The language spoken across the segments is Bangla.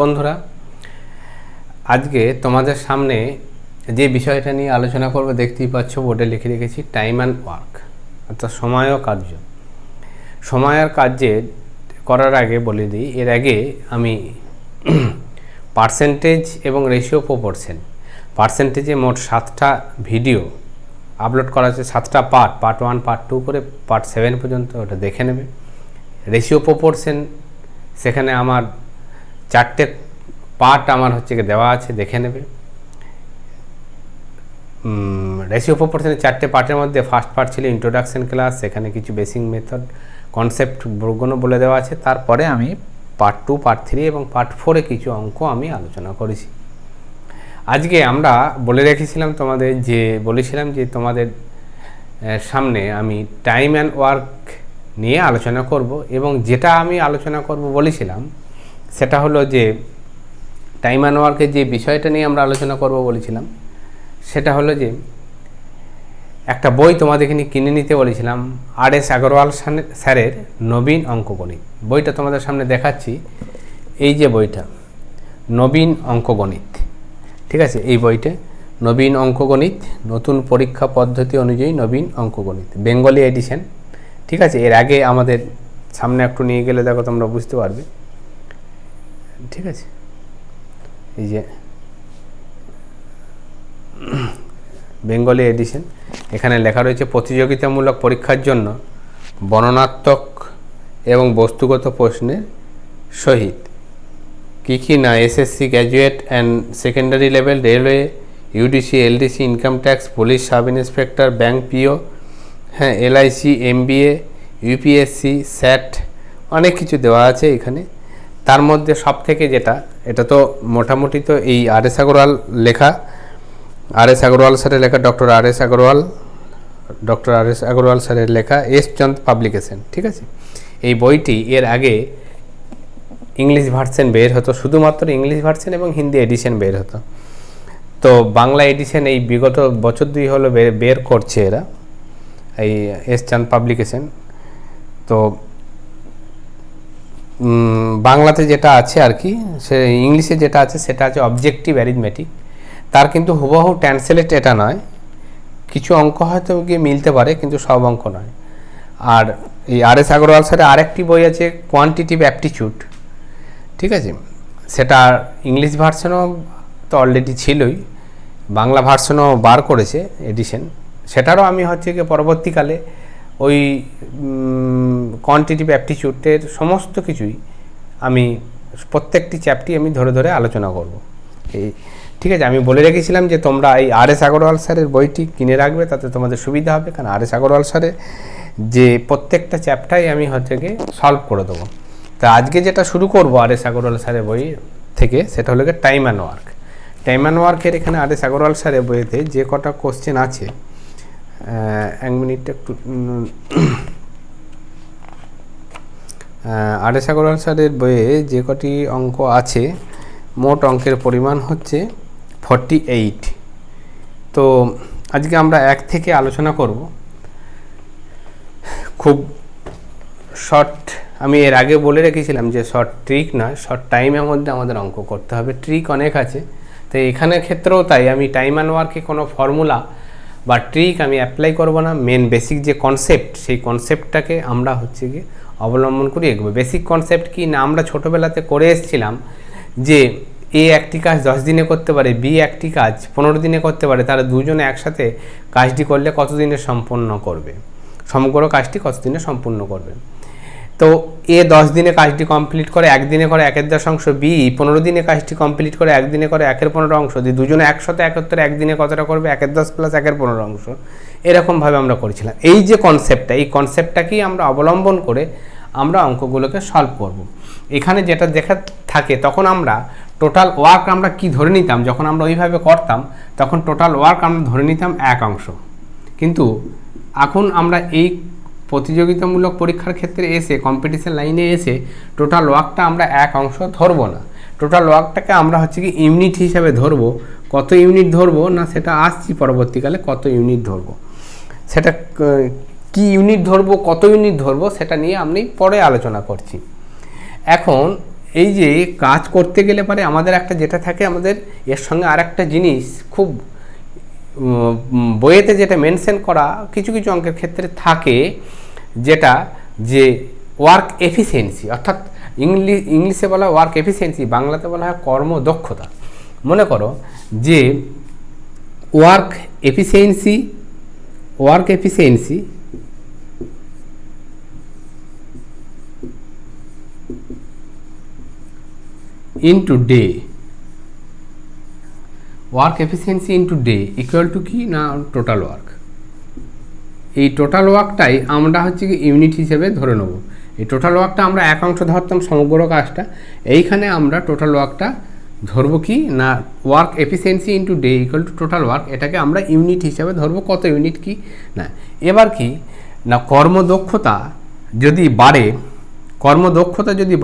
বন্ধুরা, আজকে তোমাদের সামনে যে বিষয়টা নিয়ে আলোচনা করব দেখতেই পাচ্ছ, বোর্ডে লিখে রেখেছি টাইম অ্যান্ড ওয়ার্ক, অর্থাৎ সময় ও কার্য। সময় আর কার্যে করার আগে বলে দিই, এর আগে আমি পার্সেন্টেজ এবং রেশিও প্রপোর্শন, পার্সেন্টেজে মোট 7টা ভিডিও আপলোড করা আছে, 7টা পার্ট 1 পার্ট 2 করে পার্ট 7 পর্যন্ত, ওটা দেখে নেবে। রেশিও প্রপোর্শন, সেখানে আমার 4টে পার্ট আমার দেওয়া আছে, দেখে নেবে। রেশিও প্রপোর্শনের 4টে পার্টের মধ্যে ফার্স্ট পার্ট ছিল ইন্ট্রোডাকশন ক্লাস, সেখানে কিছু বেসিক মেথড কনসেপ্ট বর্গণ বলে দেওয়া আছে। তারপরে আমি পার্ট 2 পার্ট 3 এবং পার্ট 4-এ কিছু অঙ্ক আমি আলোচনা করেছি। আজকে আমরা বলেছিলাম যে তোমাদের সামনে আমি টাইম অ্যান্ড ওয়ার্ক নিয়ে আলোচনা করব, এবং যেটা আমি আলোচনা করব বলেছিলাম সেটা হলো যে টাইম অ্যান্ড ওয়ার্কের যে বিষয়টা নিয়ে আমরা আলোচনা করব বলেছিলাম সেটা হলো যে একটা বই তোমাদেরকে নিয়ে কিনে নিতে বলেছিলাম, আর.এস. আগরওয়াল স্যারের নবীন অঙ্কগণিত। বইটা তোমাদের সামনে দেখাচ্ছি, এই যে বইটা নবীন অঙ্কগণিত, ঠিক আছে? এই বইটা নবীন অঙ্কগণিত, নতুন পরীক্ষা পদ্ধতি অনুযায়ী নবীন অঙ্কগণিত, বেঙ্গলি এডিশন, ঠিক আছে? এর আগে আমাদের সামনে একটু নিয়ে গেলে দেখো তোমরা বুঝতে পারবে, ঠিক আছে? এই যে বেঙ্গলি এডিশন, এখানে লেখা রয়েছে প্রতিযোগিতামূলক পরীক্ষার জন্য বর্ণনাত্মক এবং বস্তুগত প্রশ্নের সহিত কী না SSC, graduate and secondary level, railway, UDC, LDC, income tax, police sub inspector, bank PO, হ্যাঁ, এলআইসি, এমবিএ, ইউপিএসসি, স্যাট, অনেক কিছু দেওয়া আছে এখানে। তার মধ্যে সব থেকে এটা তো মোটামুটি তো এই আর.এস. আগরওয়াল লেখা, আর.এস. আগরওয়াল স্যারের লেখা, ডক্টর আর.এস. আগরওয়াল স্যারের লেখা, এস চন্দ পাবলিকেশন, ঠিক আছে? এই বইটি এর আগে ইংলিশ ভার্সন বের হতো, শুধুমাত্র ইংলিশ ভার্সন এবং হিন্দি এডিশন বের হতো। তো বাংলা এডিশন এই বিগত বছর 2 হলো বের করছে এরা, এই এস চন্দ পাবলিকেশন। তো বাংলাতে যেটা আছে আর কি, সে ইংলিশে যেটা আছে সেটা আছে অবজেক্টিভ অ্যারিথমেটিক। তার কিন্তু হুবহু ট্রান্সলেট এটা নয়, কিছু অঙ্ক হয়তো গিয়ে মিলতে পারে, কিন্তু সব অঙ্ক নয়। আর এই আর.এস. আগরওয়াল স্যারের আরেকটি বই আছে কোয়ান্টিটিভ অ্যাপটিটিউড, ঠিক আছে? সেটা ইংলিশ ভার্সনও তো অলরেডি ছিলই, বাংলা ভার্সনও বার করেছে এডিশন, সেটারও আমি পরবর্তীকালে ওই কোয়ান্টিটিভ অ্যাপটিটিউডের সমস্ত কিছুই আমি প্রত্যেকটি চ্যাপ্টারই আমি ধরে ধরে আলোচনা করব, এই, ঠিক আছে? আমি বলে রেখেছিলাম যে তোমরা এই আর.এস. আগরওয়াল স্যারের বইটি কিনে রাখবে, তাতে তোমাদের সুবিধা হবে, কারণ আর.এস. আগরওয়াল স্যারের যে প্রত্যেকটা চ্যাপ্টারই আমি সলভ করে দেবো। তা আজকে যেটা শুরু করব আর.এস. আগরওয়াল স্যারের বই থেকে, সেটা হলো time and work. Time and ওয়ার্কের এখানে আর.এস. আগরওয়াল স্যারের বইতে যে কটা কোশ্চেন আছে, এক মিনিট একটু, আর.এস. আগরওয়াল স্যারের বইয়ে যে কটি অঙ্ক আছে, মোট অঙ্কের পরিমাণ হচ্ছে 48। তো আজকে আমরা 1 থেকে আলোচনা করব, খুব শর্ট। আমি এর আগে বলে রেখেছিলাম যে শর্ট ট্রিক নয়, শর্ট টাইমের মধ্যে আমাদের অঙ্ক করতে হবে, ট্রিক অনেক আছে। তো এখানের ক্ষেত্রেও তাই, আমি টাইম অ্যান্ড ওয়ার্কে কোনো ফর্মুলা বা ট্রিক আমি অ্যাপ্লাই করব না, মেন বেসিক যে কনসেপ্ট, সেই কনসেপ্টটাকে আমরা অবলম্বন করে এগোবো। বেসিক কনসেপ্ট কি না, আমরা ছোটোবেলাতে করে এসেছিলাম যে এ একটি কাজ 10 দিনে করতে পারে, বি একটি কাজ 15 দিনে করতে পারে, তারা দুজনে একসাথে কাজটি করলে কত দিনে সম্পন্ন করবে, সমগ্র কাজটি কত দিনে সম্পূর্ণ করবে। তো এ 10 দিনে কাজটি কমপ্লিট করে, 1 দিনে করে 1/10, বি 15 দিনে কাজটি কমপ্লিট করে, 1 দিনে করে 1/15, দিয়ে দুজনে একসাথে একত্রে 1 দিনে কতটা করবে, 1/10 + 1/15। এরকমভাবে আমরা করেছিলাম। এই যে কনসেপ্টটা, এই কনসেপ্টটাকেই আমরা অবলম্বন করে আমরা অঙ্কগুলোকে সলভ করব। এখানে যেটা দেখা থাকে, তখন আমরা টোটাল ওয়ার্ক আমরা কি ধরে নিতাম, যখন আমরা ওইভাবে করতাম তখন টোটাল ওয়ার্ক আমরা ধরে নিতাম 1 অংশ। কিন্তু এখন আমরা এই প্রতিযোগিতামূলক পরীক্ষার ক্ষেত্রে এসে, কম্পিটিশন লাইনে এসে টোটাল ওয়ার্কটা আমরা 1 অংশ ধরবো না, টোটাল ওয়ার্কটাকে আমরা ইউনিট হিসাবে ধরবো। কত ইউনিট ধরবো না সেটা আসছি পরবর্তীকালে, কত ইউনিট ধরবো, সেটা কি ইউনিট ধরবো, কত ইউনিট ধরবো, সেটা নিয়ে আমি পরে আলোচনা করছি। এখন এই যে কাজ করতে গেলে পরে আমাদের একটা যেটা থাকে, আমাদের এর সঙ্গে আর একটা জিনিস খুব বইয়েতে যেটা মেনশন করা কিছু কিছু অঙ্কের ক্ষেত্রে থাকে, যেটা যে ওয়ার্ক এফিসিয়েন্সি, অর্থাৎ ইংলিশে বলা হয় ওয়ার্ক এফিসিয়েন্সি, বাংলাতে বলা হয় কর্মদক্ষতা। মনে করো যে work efficiency into day, work efficiency into day equal to কি না টোটাল ওয়ার্ক। এই টোটাল ওয়ার্কটাই আমরা হচ্ছে কি ইউনিট হিসেবে ধরে নেব। এই টোটাল ওয়ার্কটা আমরা এক অংশ ধরতাম সমগ্র কাজটা, এইখানে আমরা টোটাল ওয়ার্কটা ধরবো কি না work efficiency into day equal to total work, এটাকে আমরা ইউনিট হিসেবে ধরবো, কত ইউনিট কি না। এবার কি না কর্মদক্ষতা যদি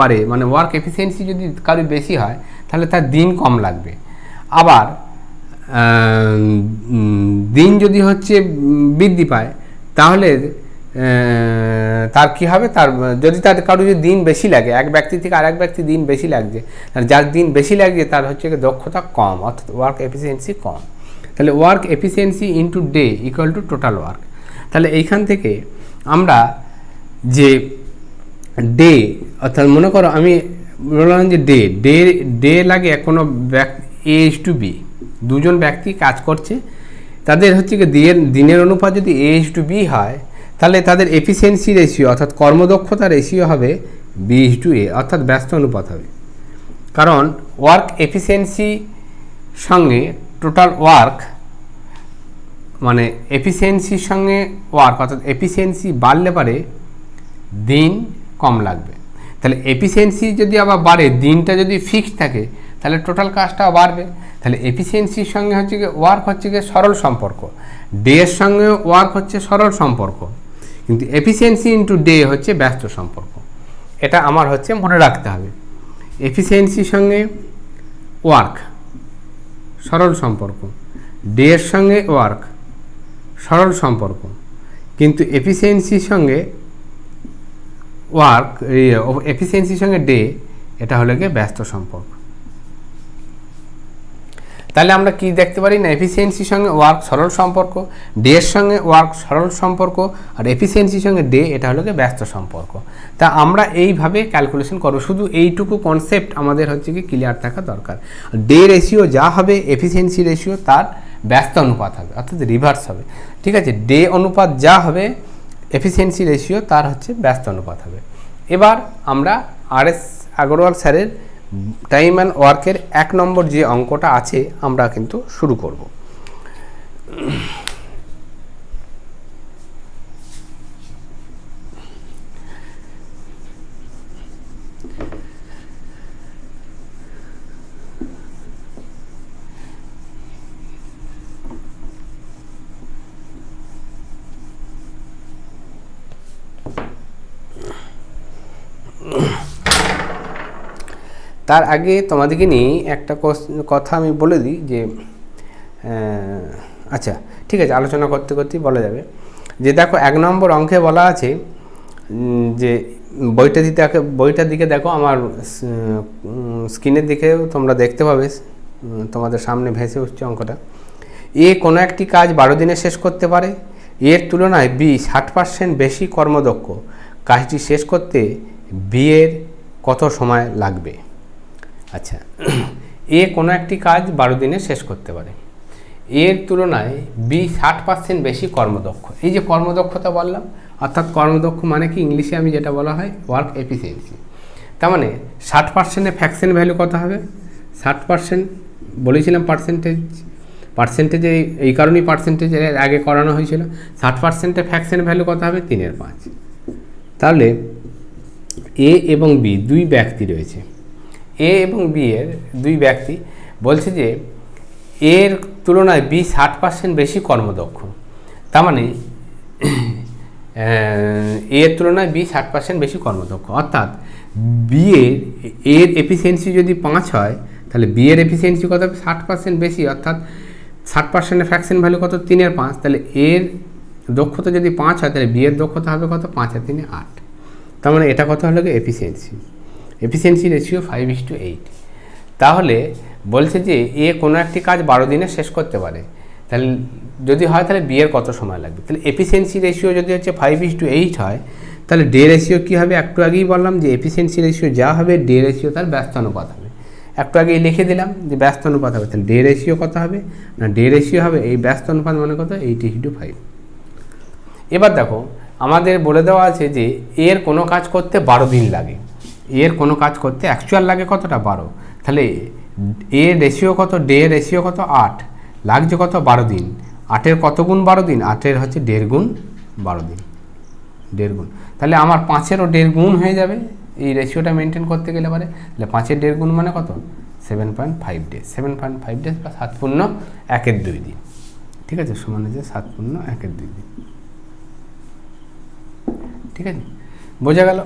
বাড়ে, মানে ওয়ার্ক এফিসিয়েন্সি যদি কারো বেশি হয় তাহলে তার দিন কম লাগবে। আবার দিন যদি হচ্ছে বৃদ্ধি পায় তাহলে তার কি হবে, তার যদি তার কারো যদি দিন বেশি লাগে, এক ব্যক্তি থেকে আরেক ব্যক্তি দিন বেশি লাগছে, যার দিন বেশি লাগছে তার হচ্ছে দক্ষতা কম, অর্থাৎ ওয়ার্ক এফিসিয়েন্সি কম। তাহলে work efficiency into day equal to total work. তাহলে এইখান থেকে আমরা যে ডে, অর্থাৎ মনে করো আমি বললাম যে ডে লাগে কোনো A/B, দুজন ব্যক্তি কাজ করছে, তাদের হচ্ছে কি দিনের অনুপাত যদি A/B হয় তাহলে তাদের এফিসিয়েন্সি রেশিও অর্থাৎ কর্মদক্ষতা রেশিও হবে B/A, অর্থাৎ ব্যস্ত অনুপাত হবে। কারণ ওয়ার্ক এফিসিয়েন্সি সঙ্গে টোটাল ওয়ার্ক মানে এফিসিয়েন্সির সঙ্গে ওয়ার্ক, অর্থাৎ এফিসিয়েন্সি বাড়লে পারে দিন কম লাগবে। তাহলে এফিসিয়েন্সি যদি আবার বাড়ে, দিনটা যদি ফিক্সড থাকে তাহলে টোটাল কাজটাও বাড়বে। তাহলে এফিসিয়েন্সির সঙ্গে হচ্ছে গিয়ে ওয়ার্ক হচ্ছে গিয়ে সরল সম্পর্ক, ডে এর সঙ্গে ওয়ার্ক হচ্ছে সরল সম্পর্ক, কিন্তু এফিসিয়েন্সি ইন্টু ডে হচ্ছে ব্যস্ত সম্পর্ক। এটা আমার হচ্ছে মনে রাখতে হবে। এফিসিয়েন্সির সঙ্গে ওয়ার্ক সরল সম্পর্ক, ডে এর সঙ্গে ওয়ার্ক সরল সম্পর্ক, কিন্তু এফিসিয়েন্সির সঙ্গে ওয়ার্ক এফিসিয়েন্সির সঙ্গে ডে এটা হলো গিয়ে ব্যস্ত সম্পর্ক। তাহলে আমরা কি দেখতে পারি না এফিসিয়েন্সির সঙ্গে ওয়ার্ক সরল সম্পর্ক, ডে এর সঙ্গে ওয়ার্ক সরল সম্পর্ক, আর এফিসিয়েন্সির সঙ্গে ডে এটা হলো গিয়ে ব্যস্ত সম্পর্ক। তা আমরা এইভাবে ক্যালকুলেশন করব, শুধু এইটুকু কনসেপ্ট আমাদের হচ্ছে কি ক্লিয়ার থাকা দরকার। ডে রেশিও যা হবে এফিসিয়েন্সি রেশিও তার ব্যস্ত অনুপাত হবে, অর্থাৎ রিভার্স হবে। ঠিক আছে, ডে অনুপাত যা হবে এফিসিয়েন্সি রেশিও তার হচ্ছে ব্যস্ত অনুপাত হবে। এবার আমরা RS আগরওয়াল স্যারের টাইম অ্যান্ড ওয়ার্কের 1 নম্বর যে অঙ্কটা আছে আমরা কিন্তু শুরু করব। তার আগে তোমাদেরকে নিয়ে একটা কথা আমি বলে দিই যে আচ্ছা ঠিক আছে, আলোচনা করতে করতেই বলা যাবে যে দেখো 1 নম্বর অঙ্কে বলা আছে যে বইটার দিকে দেখো, আমার স্ক্রিনের দিকেও তোমরা দেখতে পাবে, তোমাদের সামনে ভেসে উঠছে অঙ্কটা। এ কোনো একটি কাজ 12 দিনে শেষ করতে পারে, এর তুলনায় বি 60% বেশি কর্মদক্ষ, কাজটি শেষ করতে বি এর কত সময় লাগবে? আচ্ছা, এ কোনো একটি কাজ 12 দিনে শেষ করতে পারে, এর তুলনায় বি 60% বেশি কর্মদক্ষ। এই যে কর্মদক্ষতা বললাম, অর্থাৎ কর্মদক্ষ মানে কি ইংলিশে আমি যেটা বলা হয় ওয়ার্ক এফিসিয়েন্সি। তার মানে 60%-এর ফ্র্যাকশন ভ্যালু কত হবে? 60% বলেছিলাম পার্সেন্টেজে এই কারণেই পার্সেন্টেজের আগে করানো হয়েছিল। 60%-এর ফ্র্যাকশন ভ্যালু কত হবে? 3/5। তাহলে এ এবং বি দুই ব্যক্তি রয়েছে, এ এবং বি এর দুই ব্যক্তি, বলছে যে এর তুলনায় বি 60% বেশি কর্মদক্ষ। তার মানে এর তুলনায় বি 60% বেশি কর্মদক্ষ, অর্থাৎ বি এর এফিসিয়েন্সি যদি 5 হয় তাহলে বি এর এফিসিয়েন্সি কত হবে? 60% বেশি, অর্থাৎ 60%-এর ফ্র্যাকশন ভ্যালু কত? 3/5। তাহলে এর দক্ষতা যদি 5 হয় তাহলে বি এর দক্ষতা হবে কত? 5 আর 3 8। তার মানে এটা কত হলো এফিসিয়েন্সি। Efficiency ratio 5:8। তাহলে বলছে যে এ কোনো একটি কাজ 12 দিনে শেষ করতে পারে, তাহলে যদি হয় তাহলে বি এর কত সময় লাগবে। তাহলে এফিসিয়েন্সি রেশিও যদি হচ্ছে 5:8 হয়, তাহলে ডে রেশিও কী হবে, একটু আগেই বললাম যে এফিসিয়েন্সি রেশিও যা হবে ডে রেশিও তার ব্যস্ত অনুপাত হবে। একটু আগেই লিখে দিলাম যে ব্যস্ত অনুপাত হবে, তাহলে ডে রেশিও কত হবে না, ডে রেশিও হবে এই ব্যস্ত অনুপাত মানে কত 8:5। এবার দেখো আমাদের বলে দেওয়া আছে যে এর কোনো কাজ করতে 12 দিন লাগে, এর কোনো কাজ করতে অ্যাকচুয়াল লাগে কতটা 12, তাহলে এ রেশিও কত, ডে রেশিও কত 8, লাগছে কত 12 দিন। 8-এর কত গুণ 12 দিন, 8-এর হচ্ছে 1.5 গুণ 12 দিন, 1.5 গুণ। তাহলে আমার 5-এরও 1.5 গুণ হয়ে যাবে এই রেশিওটা মেনটেন করতে গেলে পারে। তাহলে 5-এর 1.5 গুণ মানে কত 7.5 ডেজ, 7.5 ডেজ বা 7×1-2 দিন, ঠিক আছে, সমান হচ্ছে 7×1-2 দিন, ঠিক আছে, বোঝা গেল।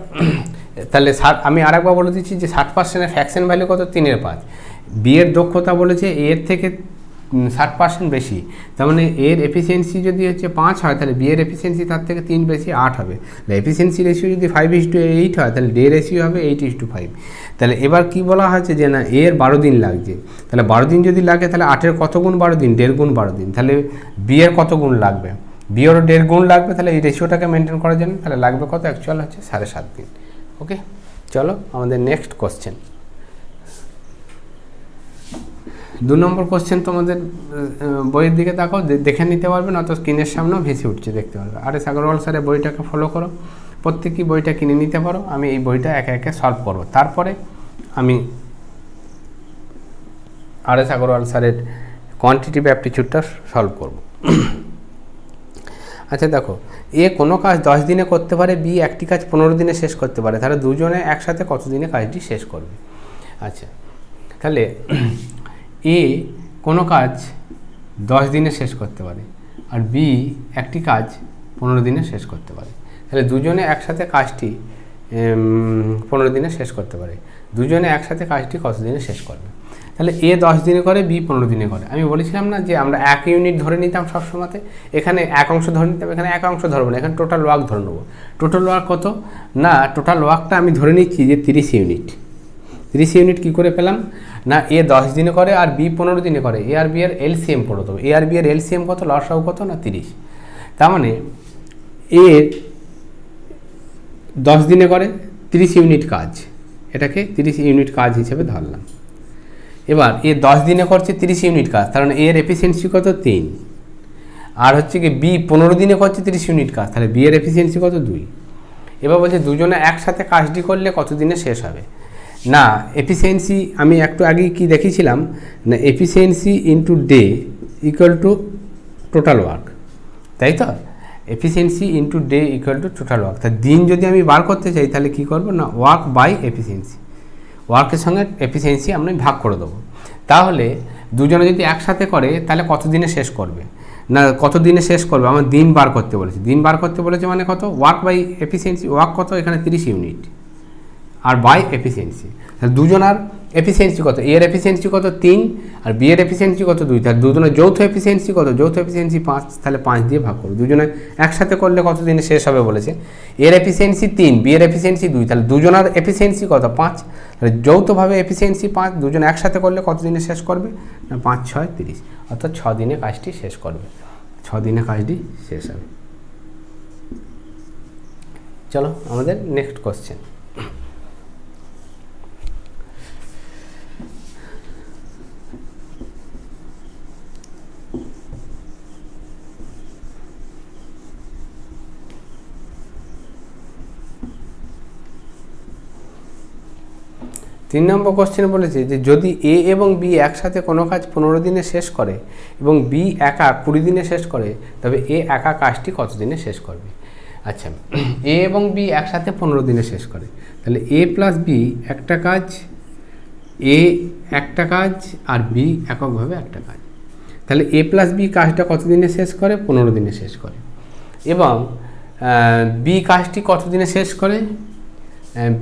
তাহলে আমি আরেকবার বলে দিচ্ছি যে 60%-এর ফ্র্যাকশন ভ্যালু কত 3/5। বি এর দক্ষতা বলেছে এর থেকে 60% বেশি, তার মানে এর এফিসিয়েন্সি যদি হচ্ছে 5 হয়, তাহলে বি এর এফিসিয়েন্সি তার থেকে 3 বেশি 8 হবে। তাহলে এফিসিয়েন্সি রেশিও যদি 5:8 হয়, তাহলে ডে রেশিও হবে 8:5। তাহলে এবার কি বলা হয়েছে যে না এর 12 দিন লাগছে, তাহলে 12 দিন যদি লাগে তাহলে 8-এর কত গুণ 12 দিন, 1.5 গুণ 12 দিন। তাহলে বি এর কত গুণ লাগবে, বি এরও 1.5 গুণ লাগবে। তাহলে এই রেশিওটাকে মেনটেন করার জন্য তাহলে লাগবে কত, অ্যাকচুয়াল হচ্ছে 7.5 দিন। ওকে, চলো আমাদের নেক্সট কোশ্চেন। 2 নম্বর কোশ্চেন তোমাদের বইয়ের দিকে তাকাও, দেখে নিতে পারবে, না তো স্ক্রিনের সামনেও ভেসে উঠছে দেখতে পারবে। আর.এস. আগরওয়াল স্যারের বইটাকে ফলো করো, প্রত্যেকেই বইটা কিনে নিতে পারো। আমি এই বইটা একে একে সলভ করব, তারপরে আমি আর.এস. আগরওয়াল স্যারের কোয়ান্টিটিভ অ্যাপটিটিউডটা সলভ করব। আচ্ছা দেখো, এ কোনো কাজ 10 দিনে করতে পারে, বি একটি কাজ 15 দিনে শেষ করতে পারে, তাহলে দুজনে একসাথে কত দিনে কাজটি শেষ করবে। আচ্ছা তাহলে এ কোনো কাজ 10 দিনে শেষ করতে পারে আর বি একটি কাজ 15 দিনে শেষ করতে পারে, তাহলে দুজনে একসাথে কাজটি 15 দিনে শেষ করতে পারে, দুজনে একসাথে কাজটি কত দিনে শেষ করবে। তাহলে এ 10 দিনে করে, বি 15 দিনে করে। আমি বলেছিলাম না যে আমরা 1 ইউনিট ধরে নিতাম সবসময়তে, এখানে 1 অংশ ধরে নিতাম, এখানে 1 অংশ ধরবো না, এখানে টোটাল ওয়ার্ক ধরে নেবো। টোটাল ওয়ার্ক কত না, টোটাল ওয়ার্কটা আমি ধরে নিচ্ছি যে 30 ইউনিট। 30 ইউনিট কী করে পেলাম না, এ 10 দিনে করে আর বি 15 দিনে করে, এ আর বি এর এলসিএম পড়ে দেবো। এ আর বি এর এলসিএম কত, লসাগু কত না 30। তার মানে এ 10 দিনে করে 30 ইউনিট কাজ, এটাকে 30 ইউনিট কাজ হিসেবে ধরলাম। এবার এ 10 দিনে করছে 30 ইউনিট কাজ, কারণ এর এফিসিয়েন্সি কত 3, আর হচ্ছে কি বি 15 দিনে করছে 30 ইউনিট কাজ, তাহলে বি এর এফিসিয়েন্সি কত 2। এবার বলছে দুজনে একসাথে কাজটি করলে কত দিনে শেষ হবে। না এফিসিয়েন্সি আমি একটু আগে কি দেখিয়েছিলাম না, efficiency into day equal to total work, তাই তো, efficiency into day equal to total work. তা দিন যদি আমি বার করতে চাই তাহলে কী করবো না, ওয়ার্ক বাই এফিসিয়েন্সি, ওয়ার্কের সঙ্গে এফিসিয়েন্সি আমি ভাগ করে দেবো। তাহলে দুজনে যদি একসাথে করে তাহলে কত দিনে শেষ করবে না, কত দিনে শেষ করবে, আমার দিন বার করতে বলেছে, দিন বার করতে বলেছে মানে কত, ওয়ার্ক বাই এফিসিয়েন্সি, ওয়ার্ক কত এখানে 30 ইউনিট আর বাই এফিসিয়েন্সি। তাহলে দুজনার এফিসিয়েন্সি কত, এর এফিসিয়েন্সি কত 3 আর বি এর এফিসিয়েন্সি কত 2, তাহলে দুজনের যৌথ এফিসিয়েন্সি কত, যৌথ এফিসিয়েন্সি 5, তাহলে 5 দিয়ে ভাগ করো। দুজনে একসাথে করলে কত দিনে শেষ হবে বলেছে, এর এফিসিয়েন্সি 3, বি এর এফিসিয়েন্সি 2, তাহলে দুজনার এফিসিয়েন্সি কত 5, তাহলে যৌথভাবে এফিসিয়েন্সি 5, দুজনে একসাথে করলে কত দিনে শেষ করবে না 5 × 6 = 30, অর্থাৎ 6 দিনে কাজটি শেষ করবে, 6 দিনে কাজটি শেষ হবে। চলো আমাদের নেক্সট কোশ্চেন। তিন নম্বর কোশ্চেন বলেছে যে যদি এ এবং বি একসাথে কোনো কাজ 15 দিনে শেষ করে এবং বি একা 20 দিনে শেষ করে, তবে এ একা কাজটি কত দিনে শেষ করবে। আচ্ছা, এ এবং বি একসাথে 15 দিনে শেষ করে, তাহলে এ প্লাস বি একটা কাজ, এ একটা কাজ আর বি এককভাবে একটা কাজ, তাহলে এ প্লাস বি কাজটা কত দিনে শেষ করে, 15 দিনে শেষ করে। এবং বি কাজটি কত দিনে শেষ করে,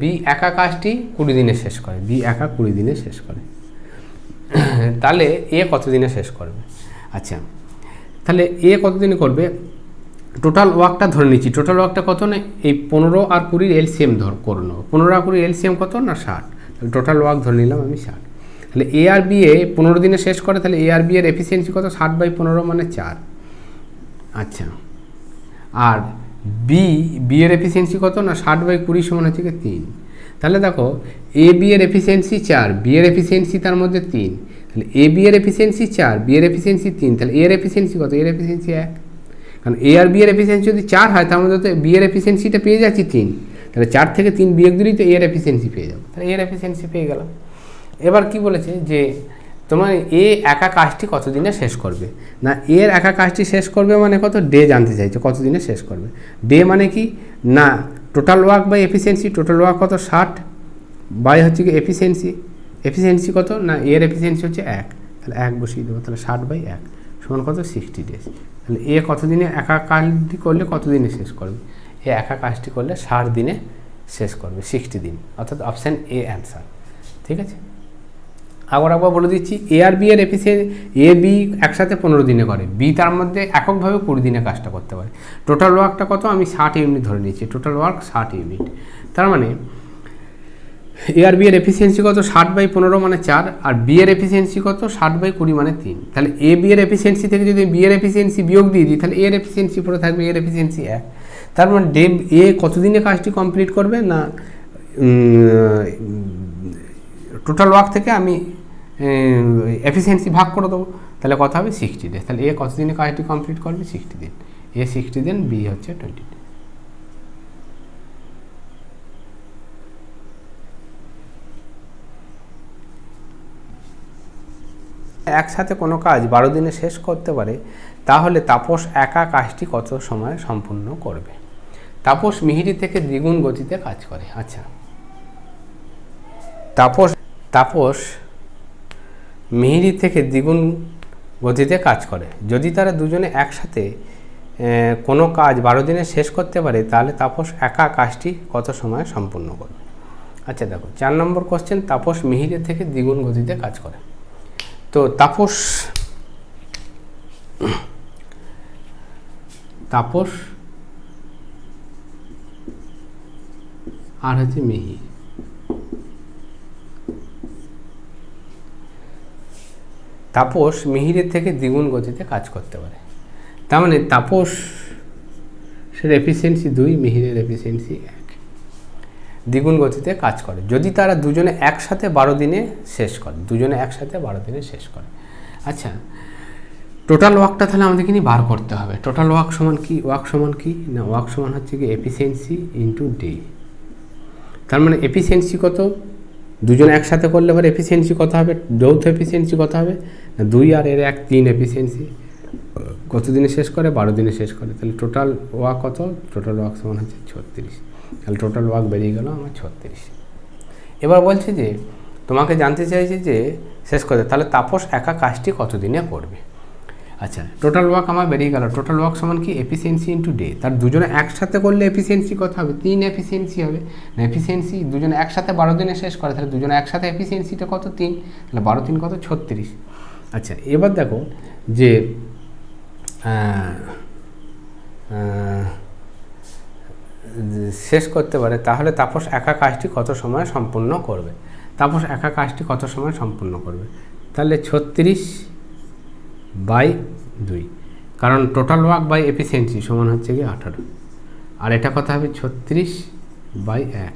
বি একা কাজটি 20 দিনে শেষ করে, বি একা 20 দিনে শেষ করে। তাহলে এ কত দিনে শেষ করবে। আচ্ছা তাহলে এ কত দিনে করবে, টোটাল ওয়ার্কটা ধরে নিচ্ছি, টোটাল ওয়ার্কটা কত না এই 15 আর 20 এলসিএম করে নেবো, 15 আর 20 এলসিএম কত না 60, টোটাল ওয়ার্ক ধরে নিলাম আমি 60। তাহলে এ আর বি এ 15 দিনে শেষ করে, তাহলে এ আর বি এর এফিসিয়েন্সি কত 60/15 মানে 4। আচ্ছা, আর বি এর এফিসিয়েন্সি কত না 60/20 সমান হচ্ছে কি 3। তাহলে দেখো এ বি এর এফিসিয়েন্সি 4, বি এর এফিসিয়েন্সি তার মধ্যে 3, তাহলে এ বি এর এফিসিয়েন্সি 4, বি এর এফিসিয়েন্সি 3, তাহলে এর এফিসিয়েন্সি কত, এর এফিসিয়েন্সি 1। কারণ এ আর বি এর এফিসিয়েন্সি যদি 4 হয় তার মধ্যে তো বি এর এফিসিয়েন্সিটা পেয়ে যাচ্ছি 3, তাহলে 4 থেকে 3 বিয়োগ দিলেই তো এর এফিসিয়েন্সি পেয়ে যাবো, তাহলে এর এফিসিয়েন্সি পেয়ে গেলাম। এবার কি বলেছে যে তোমার এ একা কাজটি কত দিনে শেষ করবে, না এর একা কাজটি শেষ করবে মানে কত, ডে জানতে চাইছে কত দিনে শেষ করবে। ডে মানে কি না total work by efficiency, total work কত 60 বাই হচ্ছে কি এফিসিয়েন্সি, এফিসিয়েন্সি কত না এর এফিসিয়েন্সি হচ্ছে 1, তাহলে 1 বসিয়ে দেবো, তাহলে 60/1 সমান কত 60 ডেজ। তাহলে এ কত দিনে একা কাজটি করলে কত দিনে শেষ করবে, এ একা কাজটি করলে 60 দিনে শেষ করবে, 60 দিন, অর্থাৎ অপশান এ অ্যান্সার। ঠিক আছে, আবার বলে দিচ্ছি এ আর বি এর এফিসিয়েন্সি, এ বি একসাথে 15 দিনে করে, বি তার মধ্যে এককভাবে 20 দিনে কাজটা করতে পারে। টোটাল ওয়ার্কটা কত আমি 60 ইউনিট ধরে নিচ্ছি, টোটাল ওয়ার্ক 60 ইউনিট। তার মানে এ আর বি এর এফিসিয়েন্সি কত 60/15 মানে 4, আর বি এর এফিসিয়েন্সি কত 60/20 মানে 3। তাহলে এ বি এর এফিসিয়েন্সি থেকে যদি বি এর এফিসিয়েন্সি বিয়োগ দিয়ে দিই তাহলে এর এফিসিয়েন্সি পড়ে থাকবে, এর এফিসিয়েন্সি 1। তার মানে ডে এ কত দিনে কাজটি কমপ্লিট করবে না টোটাল ওয়ার্ক থেকে আমি এফিসিয়েন্সি ভাগ করে দেবো, তাহলে কত হবে 60 ডেজ। তাহলে এ কত দিনে কাজটি কমপ্লিট করবে 60 দিন, এ 60 দিন, বি হচ্ছে 20 দিন। একসাথে কোনো কাজ 12 দিনে শেষ করতে পারে, তাহলে তাপস একা কাজটি কত সময় সম্পূর্ণ করবে। তাপস মিহিরি থেকে দ্বিগুণ গতিতে কাজ করে। আচ্ছা, তাপস মিহিরি থেকে দ্বিগুণ গতিতে কাজ করে, যদি তারা দুজনে একসাথে কোনো কাজ 12 দিনে শেষ করতে পারে, তাহলে তাপস একা কাজটি কত সময় সম্পূর্ণ করবে। আচ্ছা দেখো 4 নম্বর কোশ্চেন, তাপস মিহিরি থেকে দ্বিগুণ গতিতে কাজ করে। তো তাপস আর হচ্ছে মিহির, তাপস মিহিরের থেকে দ্বিগুণ গতিতে কাজ করতে পারে। তার মানে তাপসের এফিসিয়েন্সি 2, মিহিরের এফিসিয়েন্সি 1, দ্বিগুণ গতিতে কাজ করে যদি তারা দুজনে একসাথে 12 দিনে শেষ করে, দুজনে একসাথে 12 দিনে শেষ করে। আচ্ছা, টোটাল ওয়ার্কটা তাহলে আমাদেরকে নিয়ে বার করতে হবে। টোটাল ওয়ার্ক সমান কি, ওয়ার্ক সমান কি না ওয়ার্ক সমান হচ্ছে কি এফিসিয়েন্সি ইন্টু ডে। তার মানে এফিসিয়েন্সি কত, দুজনে একসাথে করলে এবার এফিসিয়েন্সি কত হবে, যৌথ এফিসিয়েন্সি কত হবে না 2 আর এর 1, 3 এফিসিয়েন্সি কত দিনে শেষ করে 12 দিনে শেষ করে। তাহলে টোটাল ওয়ার্ক কত, টোটাল ওয়ার্ক সমান হচ্ছে 36। তাহলে টোটাল ওয়ার্ক বেরিয়ে গেল আমার 36। এবার বলছে যে তোমাকে জানতে চাইছে যে শেষ করতে, তাহলে তাপস একা কাজটি কত দিনে করবে। আচ্ছা, টোটাল ওয়ার্ক আমার বেরিয়ে গেল, টোটাল ওয়ার্ক সমান কি এফিসিয়েন্সি ইন্টু ডে। তার দুজনে একসাথে করলে এফিসিয়েন্সি কত হবে, 3 এফিসিয়েন্সি হবে না, এফিসিয়েন্সি দুজনে একসাথে 12 দিনে শেষ করে, তাহলে দুজনে একসাথে এফিসিয়েন্সিটা কত 3, তাহলে 12 3 কত 36। আচ্ছা, এবার দেখো যে শেষ করতে পারে, তাহলে তাপস একা কাজটি কত সময় সম্পূর্ণ করবে। তাপস একা কাজটি কত সময় সম্পূর্ণ করবে, তাহলে 36/2, কারণ টোটাল ওয়ার্ক বাই এফিসিয়েন্সি সমান হচ্ছে কি 18, আর এটা কথা হবে 36/1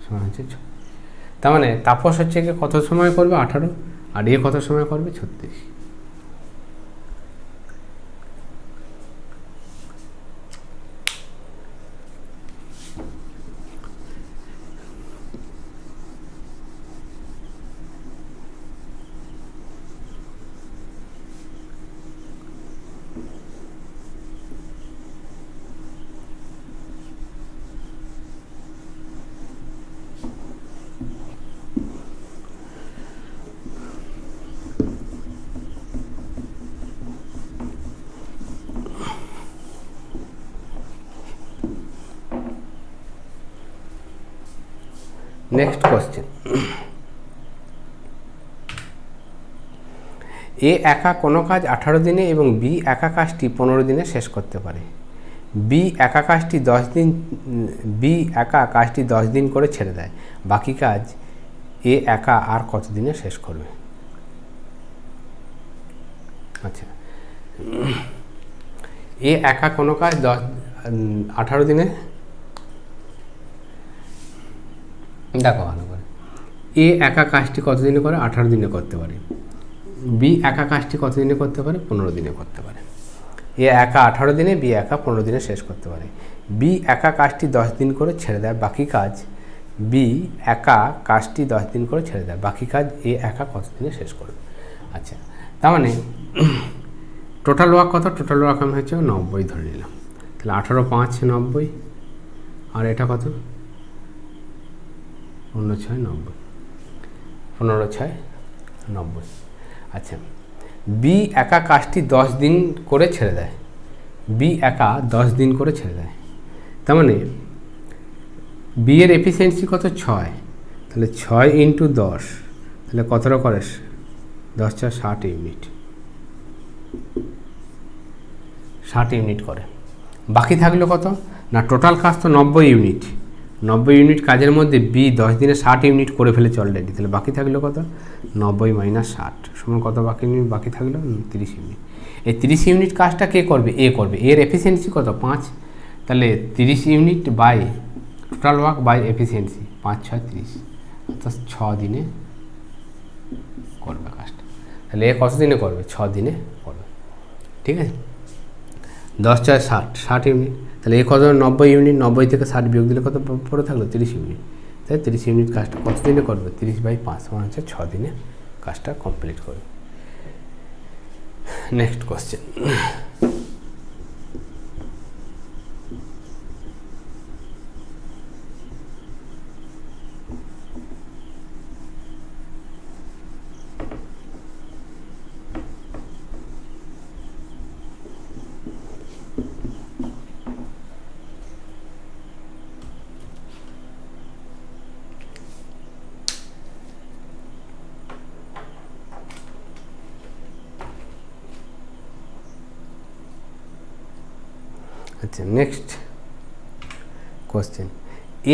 সমান হচ্ছে 6। তার মানে তাপস হচ্ছে কি কত সময় করবে 18, আর এ কত সময় করবে 36। নেক্সট কোশ্চেন, এ একা কোনো কাজ 18 দিনে এবং বি একা কাজটি 15 দিনে শেষ করতে পারে। বি একা কাজটি 10 দিন করে ছেড়ে দেয়, বাকি কাজ এ একা আর কত দিনে শেষ করবে? আচ্ছা, এ একা কোনো কাজ 18 দিনে, দেখো ভালো করে, এ একা কাজটি কত দিনে করে? 18 দিনে করতে পারে। বি একা কাজটি কত দিনে করতে পারে? 15 দিনে করতে পারে। এ একা 18 দিনে, বি একা 15 দিনে শেষ করতে পারে। বি একা কাজটি 10 দিন করে ছেড়ে দেয়, বাকি কাজ বি একা কাজটি 10 দিন করে ছেড়ে দেয়, বাকি কাজ এ একা কত দিনে শেষ করবে? আচ্ছা, তার মানে টোটাল ওয়ার্ক কত? টোটাল ওয়ার্ক আমি হচ্ছে 90 ধরে নিলাম। তাহলে 18 5 90, আর এটা কত? 15 6 90, 15 6 90। আচ্ছা, বি একা কাজটি 10 দিন করে ছেড়ে দেয়, বি একা 10 দিন করে ছেড়ে দেয়। তার মানে বি এর এফিসিয়েন্সি কত? 6। তাহলে 6 × 10, তাহলে কতটা করে? 10 4 60 ইউনিট, 60 ইউনিট করে। বাকি থাকলো কত না? টোটাল কাজ তো 90 ইউনিট, 90 ইউনিট কাজের মধ্যে বি 10 দিনে 60 ইউনিট করে ফেলেছে অলরেডি। তাহলে বাকি থাকলো কত? 90 - 60 সমান কত? বাকি থাকলো 30 ইউনিট। এই 30 ইউনিট কাজটা কে করবে? এ করবে। এর এফিসিয়েন্সি কত? 5। তাহলে 30 unit by total work by efficiency, 5 6 30, অর্থাৎ 6 দিনে করবে কাজটা। তাহলে এ কত দিনে করবে? 6 দিনে করবে। ঠিক আছে, 10 4 60, 60 ইউনিট। তাহলে এ কত? 90 ইউনিট, 90 থেকে 60 বিয়োগ দিলে কত পড়ে থাকলো? 30 ইউনিট। তাই 30 ইউনিট কাজটা কত দিনে করবে? 30/5 মানে হচ্ছে 6 দিনে কাজটা কমপ্লিট করবে। Next question. আচ্ছা, নেক্সট কোশ্চেন।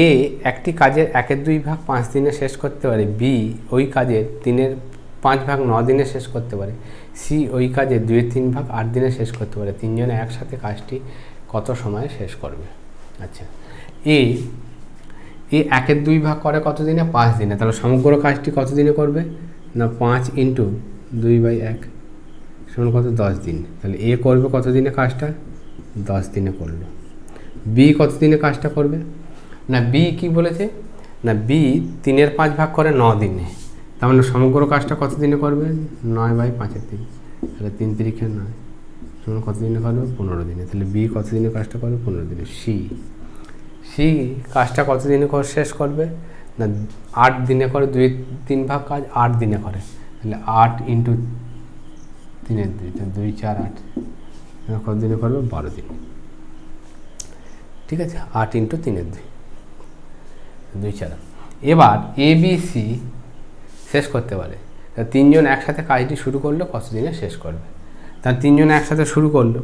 এ একটি কাজের 1/2 ভাগ 5 দিনে শেষ করতে পারে, বি ওই কাজের 3/5 ভাগ 9 দিনে শেষ করতে পারে, সি ওই কাজের 2/3 ভাগ 8 দিনে শেষ করতে পারে। তিনজনে একসাথে কাজটি কত সময়ে শেষ করবে? আচ্ছা, এ 1/2 ভাগ করে কত দিনে? 5 দিনে। তাহলে সমগ্র কাজটি কত দিনে করবে না? 5 × 2/1 সমান কত? 10 দিন। তাহলে এ করবে কত দিনে কাজটা? 10 দিনে করলো। বি কত দিনে কাজটা করবে না? বি কি বলেছে না? বি 3/5 ভাগ করে 9 দিনে। তার মানে সমগ্র কাজটা কত দিনে করবে? 9/5 তাহলে 3 × 3 = 9 সমান কত দিনে করবে? 15 দিনে। তাহলে বি কত দিনে কাজটা করবে? 15 দিনে। সি কাজটা কত দিনে শেষ করবে না? 8 দিনে করে, 2/3 ভাগ কাজ 8 দিনে করে। তাহলে 8 × 3/2, 2 4 8 কত দিনে করবে? 12 দিন। ঠিক আছে, 8 × 3/2, 2 4। এবার এ বি সি শেষ করতে পারে। তা তিনজন একসাথে কাজটি শুরু করলো, কত দিনে শেষ করবে? তার তিনজন একসাথে শুরু করলো,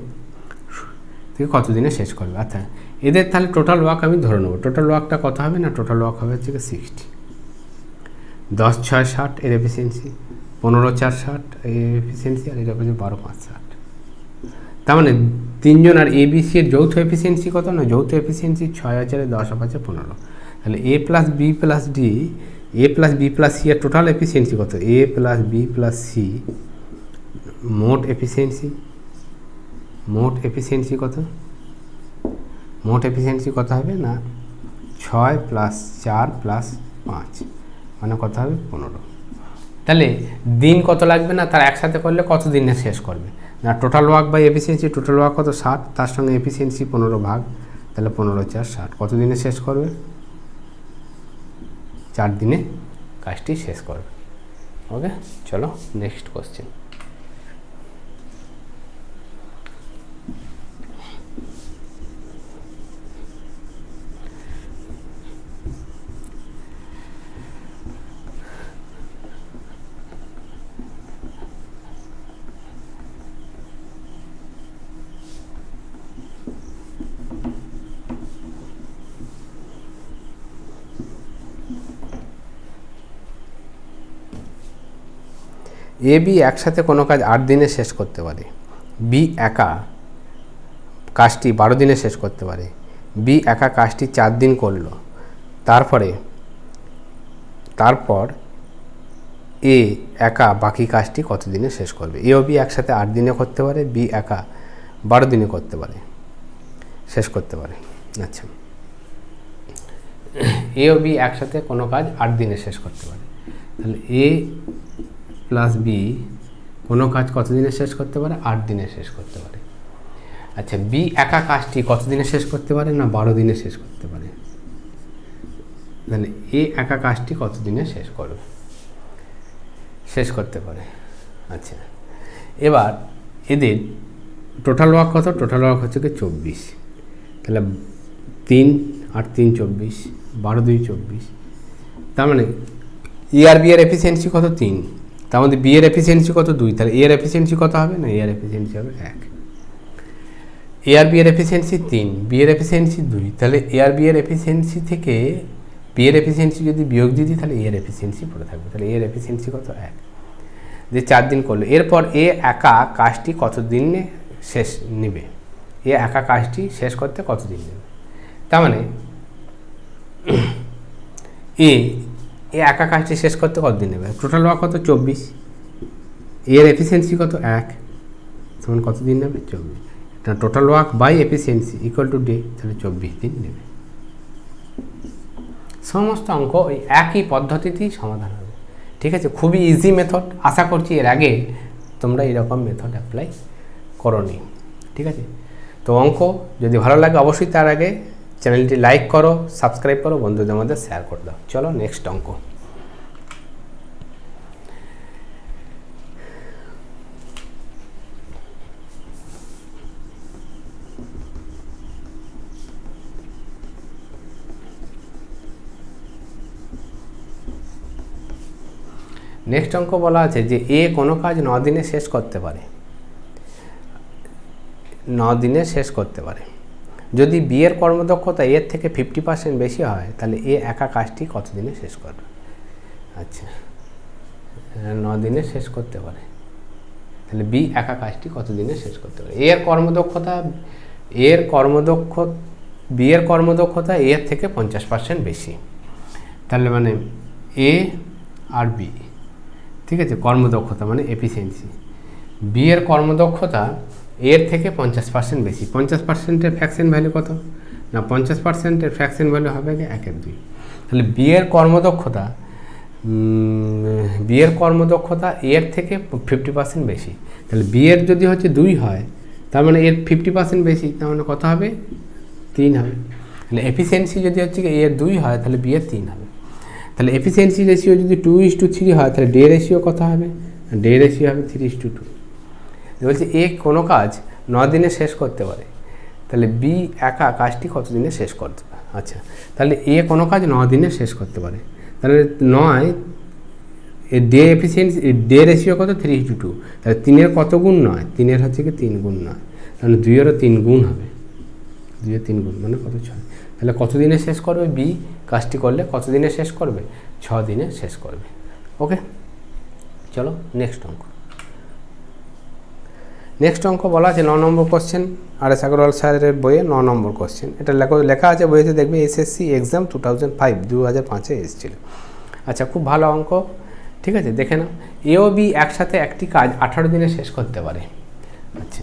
ঠিক কত দিনে শেষ করবে? আচ্ছা, এদের তাহলে টোটাল ওয়ার্ক আমি ধরে নেবো। টোটাল ওয়ার্কটা কত হবে না? টোটাল ওয়ার্ক হবে হচ্ছে 60। 10 6 60 এর এফিসিয়েন্সি, 15 4 60 এর এফিসিয়েন্সি, আর এটা হচ্ছে 12 5 60। তার মানে তিনজন আর এ বি সি এর যৌথ এফিসিয়েন্সি কত না? যৌথ এফিসিয়েন্সি 6 আর 4 10 5 15। তাহলে এ প্লাস বি প্লাস ডি, এ প্লাস বি প্লাস সি এর টোটাল এফিসিয়েন্সি কত? এ প্লাস বি প্লাস সি মোট এফিসিয়েন্সি কত? মোট এফিসিয়েন্সি কত হবে না? 6 + 4 + 5 মানে কত হবে? 15। তাহলে দিন কত লাগবে না? তার একসাথে করলে কত দিনে শেষ করবে না? Total work by efficiency, total work কত? 60, তার সঙ্গে এফিসিয়েন্সি 15 ভাগ, তাহলে 15 4 60 কত দিনে শেষ করবে? 4 দিনে কাজটি শেষ করবে। ওকে, চলো নেক্সট কোশ্চেন। এ বি একসাথে কোনো কাজ 8 দিনে শেষ করতে পারে, বি একা কাজটি 12 দিনে শেষ করতে পারে, বি একা কাজটি 4 দিন করলো, তারপর এ একা বাকি কাজটি কত দিনে শেষ করবে। এ ও বি একসাথে 8 দিনে করতে পারে, বি একা 12 দিনে করতে পারে, শেষ করতে পারে। আচ্ছা, এ ও বি একসাথে কোনো কাজ 8 দিনে শেষ করতে পারে, তাহলে এ প্লাস বি কোনো কাজ কত দিনে শেষ করতে পারে? 8 দিনে শেষ করতে পারে। আচ্ছা, বি একা কাজটি কত দিনে শেষ করতে পারে? না 12 দিনে শেষ করতে পারে। তাহলে এ একা কাজটি কত দিনে শেষ করতে পারে। আচ্ছা, এবার এদের টোটাল ওয়ার্ক কত? টোটাল ওয়ার্ক হচ্ছে কি 24। তাহলে 3 আর 3 24, 12 2 24। তার মানে এ আর বি এর এফিসিয়েন্সি কত? 3। তার মধ্যে বি এর এফিসিয়েন্সি কত? 2। তাহলে এ এর এফিসিয়েন্সি কত হবে? না এ এর এফিসিয়েন্সি হবে 1। এ আর বি এর এফিসিয়েন্সি 3, বি এর এফিসিয়েন্সি 2। তাহলে এ আর বি এর এফিসিয়েন্সি থেকে বি এর এফিসিয়েন্সি যদি বিয়োগ দিয়ে দিই তাহলে এ এর এফিসিয়েন্সি পড়ে থাকবে। তাহলে এ এর এফিসিয়েন্সি কত? 1। যে 4 দিন করলো, এরপর এ একা কাজটি কত দিনে শেষ নেবে? এ একা কাজটি শেষ করতে কত দিন নেবে? তার মানে এ একা কাজটি শেষ করতে কত দিন নেবে? টোটাল ওয়ার্ক কত? 24। এর এফিসিয়েন্সি কত? 1, তখন কত দিন নেবে? 24। Total work by efficiency equal to day, তাহলে 24 দিন নেবে। সমস্ত অঙ্ক ওই একই পদ্ধতিতেই সমাধান হবে। ঠিক আছে, খুবই ইজি মেথড। আশা করছি এর আগে তোমরা এরকম মেথড অ্যাপ্লাই করোনি। ঠিক আছে, তো অঙ্ক যদি ভালো লাগে অবশ্যই তার আগে চ্যানেলটি লাইক করো, সাবস্ক্রাইব করো, বন্ধুদের মধ্যে শেয়ার করে দাও। চলো নেক্সট অঙ্ক। নেক্সট অঙ্ক বলা আছে যে এ কোনো কাজ 9 দিনে শেষ করতে পারে, 9 দিনে শেষ করতে পারে। যদি বি এর কর্মদক্ষতা এর থেকে 50% বেশি হয় তাহলে এ একা কাজটি কত দিনে শেষ করবে? আচ্ছা, 9 দিনে শেষ করতে পারে, তাহলে বি একা কাজটি কত দিনে শেষ করতে পারে? বি এর কর্মদক্ষতা এর থেকে 50% বেশি। তাহলে মানে এ আর বি, ঠিক আছে, কর্মদক্ষতা মানে এফিসিয়েন্সি, বি এর কর্মদক্ষতা এর থেকে 50% বেশি। 50%-এর ফ্র্যাকশন ভ্যালু কত? না 50%-এর ফ্র্যাকশন ভ্যালু হবে 1/2। তাহলে বি এর কর্মদক্ষতা এর থেকে 50% বেশি। তাহলে বি এর যদি হচ্ছে 2 হয়, তার মানে এর 50% বেশি, তার মানে কত হবে? 3 হবে। তাহলে এফিসিয়েন্সি যদি হচ্ছে এর 2 হয় তাহলে বি এর 3 হবে। তাহলে এফিসিয়েন্সি রেশিও যদি 2:3 হয় তাহলে ডে রেশিও কত হবে? ডে রেশিও হবে 3:2। বলছে এ কোনো কাজ 9 দিনে শেষ করতে পারে, তাহলে বি একা কাজটি কত দিনে শেষ করতে পারে? আচ্ছা, তাহলে এ কোনো কাজ 9 দিনে শেষ করতে পারে, তাহলে 9 এর ডে এফিসিয়েন্সি ডে রেশিও কত? 3:2। তাহলে 3-এর কত গুণ 9? 3-এর হচ্ছে কি 3 গুণ 9, তাহলে 2-এরও 3 গুণ হবে। 2-এর 3 গুণ মানে কত? 6। তাহলে কত দিনে শেষ করবে? বি কাজটি করলে কত দিনে শেষ করবে? 6 দিনে শেষ করবে। ওকে, চলো নেক্সট অঙ্ক। নেক্সট অঙ্ক বলা আছে 9 নম্বর কোশ্চেন, আর.এস. আগরওয়াল স্যারের বইয়ে 9 নম্বর কোশ্চেন। এটা লেখা আছে বইতে, দেখবে এসএসসি এক্সাম 2005 এসেছিল। আচ্ছা, খুব ভালো অঙ্ক। ঠিক আছে, দেখে নাও। এ ও বি একসাথে একটি কাজ 18 দিনে শেষ করতে পারে। আচ্ছা,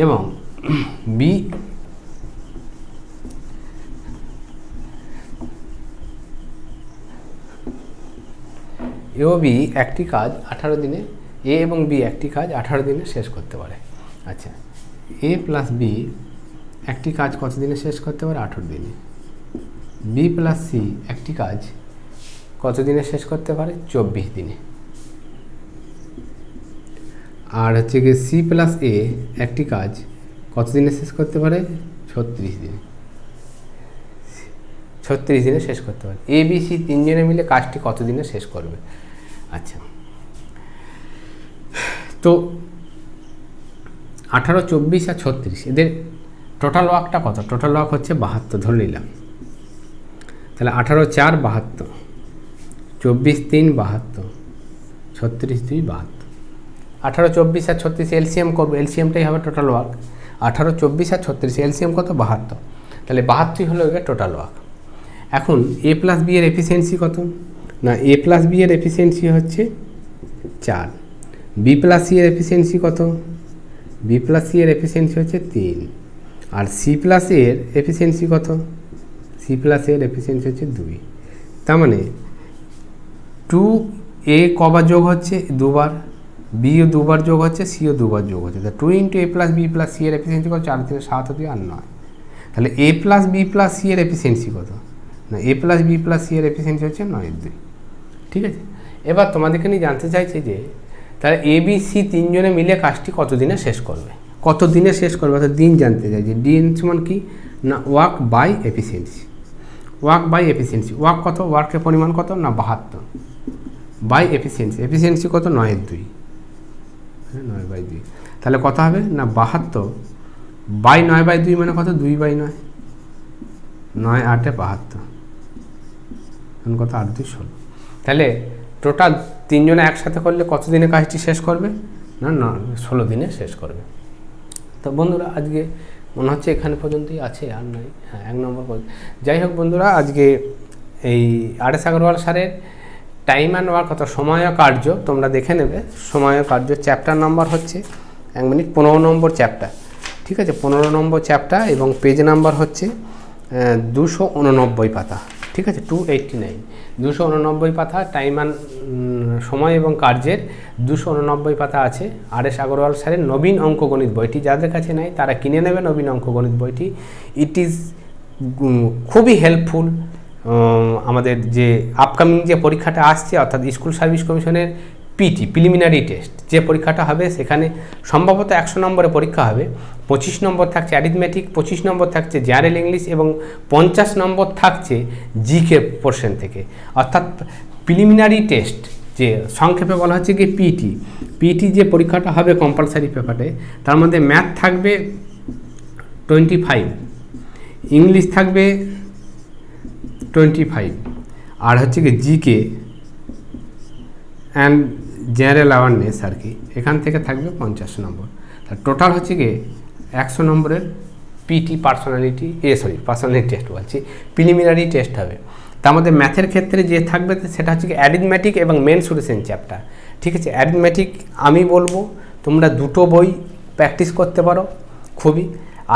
এবং বি এ ও বি একটি কাজ 18 দিনে, এ এবং বি একটি কাজ 18 দিনে শেষ করতে পারে। আচ্ছা, এ প্লাস বি একটি কাজ কত দিনে শেষ করতে পারে? 18 দিনে। বি প্লাস সি একটি কাজ কত দিনে শেষ করতে পারে? 24 দিনে। আর হচ্ছে কি সি প্লাস এ একটি কাজ কত দিনে শেষ করতে পারে? 36 দিনে। 36 দিনে শেষ করতে পারে। এ বি সি 3 জনে মিলে কাজটি কত দিনে শেষ করবে? আচ্ছা, তো 18, 24 আর 36 এদের টোটাল ওয়ার্কটা কত? টোটাল ওয়ার্ক হচ্ছে 72 ধরে নিলাম। তাহলে 18 4 72, 24 3 72, 36 2 72। 18, 24 আর 36 এলসিএম করবো, এলসিএমটাই হবে টোটাল ওয়ার্ক। 18, 24 আর 36 এলসিএম কত? 72, তাহলে 72 হলো এর টোটাল ওয়ার্ক। এখন এ প্লাস বি এর এফিসিয়েন্সি কত? না, এ প্লাস বি এর এফিসিয়েন্সি হচ্ছে 4, বি প্লাস সি এর এফিসিয়েন্সি কত? বি প্লাস সি এর এফিসিয়েন্সি হচ্ছে 3, আর সি প্লাস এর এফিসিয়েন্সি কত? সি প্লাস এর এফিসিয়েন্সি হচ্ছে 2। তার মানে 2a কবার যোগ হচ্ছে? 2বার, বিও 2বার যোগ হচ্ছে, সিও 2বার যোগ হচ্ছে। তা 2 × a plus B plus C এর এফিসিয়েন্সি কত? 4 × 3 = 7 2 আর 9। তাহলে এ প্লাস বি প্লাস সি এর এফিসিয়েন্সি কত? না, এ প্লাস বি প্লাস সি এর এফিসিয়েন্সি হচ্ছে 9/2। ঠিক আছে, এবার তোমাদেরকে নিয়ে জানতে চাইছে যে তাহলে এ বি সি তিনজনে মিলে কাজটি কত দিনে শেষ করবে? কত দিনে শেষ করবে অর্থাৎ দিন জানতে চাই। যে দিন সমান কি? না, work by efficiency. Work by efficiency, work কত? ওয়ার্কের পরিমাণ কত? না 72, বাই এফিসিয়েন্সি, এফিসিয়েন্সি কত? 9/2, 9/2। তাহলে কত হবে? না 72 বাই 9/2 মানে কত? 2/9, 9 8 72, এখন কত? 8 2 16। তাহলে টোটাল তিনজনে একসাথে করলে কত দিনে কাজটি শেষ করবে? না 16 দিনে শেষ করবে। তো বন্ধুরা আজকে মনে হচ্ছে এখানে পর্যন্তই আছে, আর নয়। হ্যাঁ, 1 নম্বর পর্যন্ত। যাই হোক বন্ধুরা, আজকে এই আর.এস. আগরওয়াল স্যারের টাইম অ্যান্ড ওয়ার্ক অর্থাৎ সময় ও কার্য তোমরা দেখে নেবে। সময় ও কার্য চ্যাপ্টার নাম্বার হচ্ছে 1 মিনিট 15 নম্বর চ্যাপ্টার। ঠিক আছে, 15 নম্বর চ্যাপ্টার এবং পেজ নাম্বার হচ্ছে 289 পাতা। ঠিক আছে, 289, 289 পাতা। টাইম অ্যান্ড সময় এবং কার্যের 289 পাতা আছে। আর.এস. আগরওয়াল স্যারের নবীন অঙ্কগণিত বইটি যাদের কাছে নাই তারা কিনে নেবে নবীন অঙ্কগণিত বইটি। ইট ইজ খুবই হেল্পফুল আমাদের যে আপকামিং যে পরীক্ষাটা আসছে অর্থাৎ স্কুল সার্ভিস কমিশনের পিটি প্রিলিমিনারি টেস্ট যে পরীক্ষাটা হবে সেখানে সম্ভবত 100 নম্বরের পরীক্ষা হবে। 25 নম্বর থাকছে অ্যারিথমেটিক, 25 নম্বর থাকছে জেনারেল ইংলিশ এবং 50 নম্বর থাকছে জিকে পোর্শন থেকে। অর্থাৎ প্রিলিমিনারি টেস্ট যে সংক্ষেপে বলা হচ্ছে কি পিটি যে পরীক্ষাটা হবে কম্পালসারি পেপারে, তার মধ্যে ম্যাথ থাকবে 25, ইংলিশ থাকবে 25, আর হচ্ছে কি জিকে অ্যান্ড জেনারেল অ্যাওয়ারনেস আর কি, এখান থেকে থাকবে 50 নম্বর। তার টোটাল হচ্ছে কি 100 নম্বরের পিটি পার্সোনালিটি টেস্ট বলছি, প্রিলিমিনারি টেস্ট হবে। তার মধ্যে ম্যাথের ক্ষেত্রে যে থাকবে সেটা হচ্ছে কি অ্যারিথমেটিক এবং মেনসুরেশন চ্যাপ্টার। ঠিক আছে, অ্যারিথমেটিক আমি বলবো তোমরা দুটো বই প্র্যাকটিস করতে পারো খুবই,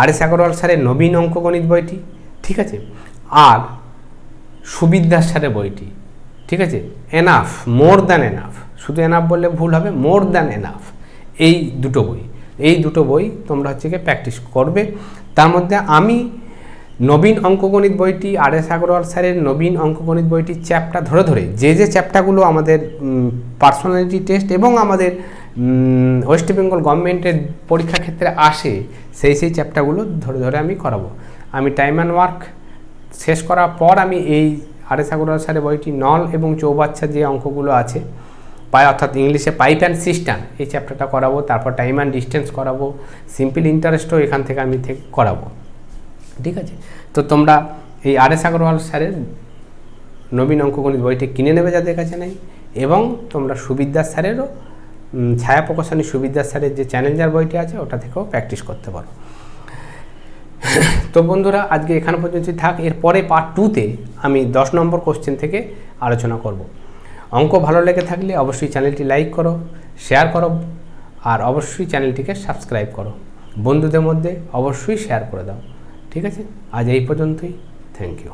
আর.এস. আগরওয়াল স্যারের নবীন অঙ্কগণিত বইটি, ঠিক আছে, আর সুবিদ্যার স্যারের বইটি। ঠিক আছে, এনাফ, মোর দ্যান এনাফ, শুধু এনাফ বললে ভুল হবে, মোর দ্যান এনাফ, এই দুটো বই তোমরা হচ্ছে গিয়ে প্র্যাকটিস করবে। তার মধ্যে আমি নবীন অঙ্কগণিত বইটি, আর.এস. আগরওয়াল স্যারের নবীন অঙ্কগণিত বইটি চ্যাপ্টার ধরে যে চ্যাপ্টারগুলো আমাদের পার্সোনালিটি টেস্ট এবং আমাদের ওয়েস্ট বেঙ্গল গভর্নমেন্টের পরীক্ষা ক্ষেত্রে আসে সেই চ্যাপ্টারগুলো ধরে আমি করাবো। আমি টাইম অ্যান্ড ওয়ার্ক শেষ করার পর আমি এই আর.এস. আগরওয়াল স্যারের বইটি নল এবং চৌবাচ্চা যে অঙ্কগুলো আছে অর্থাৎ ইংলিশে পাইপ অ্যান্ড সিস্টেম এই চ্যাপ্টারটা করাবো। তারপর টাইম অ্যান্ড ডিস্টেন্স করাবো, সিম্পল ইন্টারেস্টও এখান থেকে আমি করাবো। ঠিক আছে, তো তোমরা এই আর.এস. আগরওয়াল স্যারের নবীন অঙ্কগণিত বইটি কিনে নেবে যাদের কাছে নেই, এবং তোমরা সুবিদ্যার স্যারেরও ছায়া প্রকাশনী সুবিদ্যার স্যারের যে চ্যালেঞ্জার বইটি আছে ওটা থেকেও প্র্যাকটিস করতে পারো। তো বন্ধুরা আজকে এখানে পর্যন্ত থাক। এরপরে পার্ট 2তে আমি 10 নম্বর কোশ্চেন থেকে আলোচনা করব। অঙ্ক ভালো লেগে থাকলে অবশ্যই চ্যানেলটি লাইক করো, শেয়ার করো, আর অবশ্যই চ্যানেলটিকে সাবস্ক্রাইব করো। বন্ধুদের মধ্যে অবশ্যই শেয়ার করে দাও। ঠিক আছে, আজ এই পর্যন্তই। Thank you.